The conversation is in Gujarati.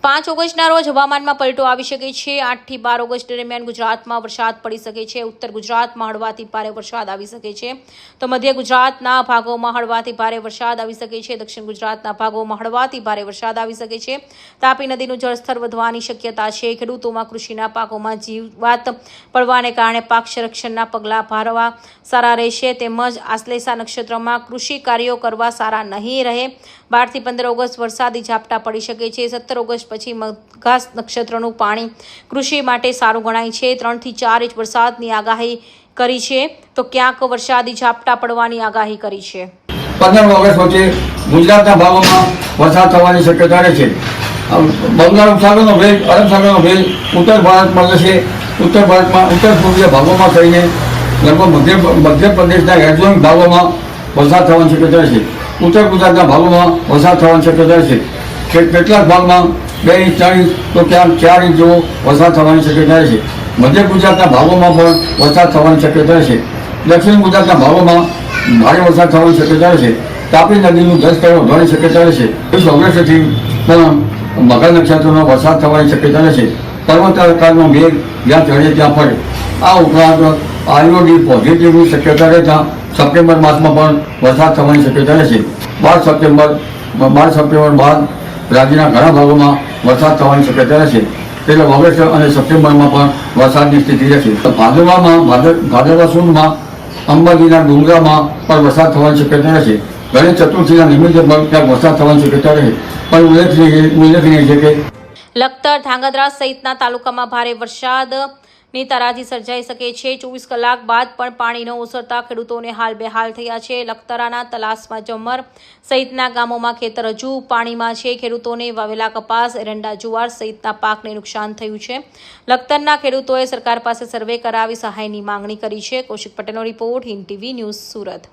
5 ઓગસ્ટના રોજ હવામાનમાં પલટો આવી શકે છે। 8 થી 12 ઓગસ્ટ દરમિયાન ગુજરાતમાં વરસાદ પડી શકે છે। ઉત્તર ગુજરાતમાં હળવાથી ભારે વરસાદ આવી શકે છે, તો મધ્ય ગુજરાતના ભાગોમાં હળવાથી ભારે વરસાદ આવી શકે છે। દક્ષિણ ગુજરાતના ભાગોમાં હળવાથી ભારે વરસાદ આવી શકે છે। તાપી નદીનું જળસ્તર વધવાની શક્યતા છે। ખેડૂતોમાં કૃષિના પાકોમાં જીવાત પડવાને કારણે પાક સંરક્ષણના પગલાં ભરવા સારા રહેશે, તેમજ આશ્લેષા નક્ષત્રમાં કૃષિ કાર્યો કરવા સારા નહીં રહે। 12 થી 15 ઓગસ્ટ વરસાદી ઝાપટા પડી શકે છે। 17 ઓગસ્ટ પછી મઘા નક્ષત્રનું પાણી કૃષિ માટે સારું ગણાય છે। 3 થી 4 ઇંચ વરસાદની આગાહી કરી છે, તો ક્યાંક વરસાદી ઝાપટા પડવાની આગાહી કરી છે। 15 ઓગસ્ટ વચ્ચે ગુજરાતના ભાગોમાં વરસાદ થવાની શક્યતા રહે છે। બંગાળ ઉપસાગરનો ભેજ, અરબ સાગરનો ભેજ ઉત્તર ભારતમાં જશે। ઉત્તર ભારતમાં ઉત્તર પૂર્વીય ભાગોમાં થઈને લગભગ મધ્યપ્રદેશના એક્ઝોનિક ભાગોમાં વરસાદ થવાની શક્યતા રહે છે। ઉત્તર ગુજરાતના ભાગોમાં વરસાદ થવાની શક્યતા રહે છે। કેટલાક ભાગમાં 2 ઇંચ 3 ઇંચ તો ક્યાંક 4 ઇંચ જેવો વરસાદ થવાની શક્યતા રહે છે। મધ્ય ગુજરાતના ભાગોમાં પણ વરસાદ થવાની શક્યતા રહે છે। દક્ષિણ ગુજરાતના ભાગોમાં ભારે વરસાદ થવાની શક્યતા રહે છે। તાપી નદીનું જળસ્તર વધવાની શક્યતા રહે છે। 20 ઓગસ્ટથી પણ મકર નક્ષત્રનો વરસાદ થવાની શક્યતા રહે છે। પર્વતાકારનો મેઘ જ્યાં ચડે ત્યાં ફરે। આ ઉપરાંત આઈઓડી પોઝિટિવની શક્યતા રહેતા સપ્ટેમ્બર માસમાં પણ વરસાદ થવાની શક્યતા રહે છે। 12 સપ્ટેમ્બર બાદ રાજ્યના ઘણા ભાગોમાં વરસાદ થવાની શક્યતા રહેશે। એટલે ઓગસ્ટ અને સપ્ટેમ્બરમાં પણ વરસાદની સ્થિતિ રહેશે। ભાદરવા સુદમાં અંબાજીના ડુંગરામાં પણ વરસાદ થવાની શક્યતા રહેશે। ગણેશ ચતુર્થીના નિમિત્તે પણ ક્યાંક વરસાદ થવાની શક્યતા રહે, પણ ઉલ્લેખનીય છે કે લખતર, ધાંગધ્રા સહિતના તાલુકામાં ભારે વરસાદની તારાજી સર્જાઈ શકે છે। 24 કલાક બાદ પણ પાણી ન ઓસરતા ખેડૂતોને હાલ બેહાલ થયા છે। લખતરાના તલાસમાં જમર સહિતના ગામોમાં ખેતર હજુ પાણીમાં છે। ખેડૂતોને વાવેલા કપાસ, એરંડા, જુવાર સહિતના પાકને નુકસાન થયું છે। લખતરના ખેડૂતોએ સરકાર પાસે સર્વે કરાવી સહાયની માંગણી કરી છે। કૌશિક પટેલનો report, Hind TV news, Surat.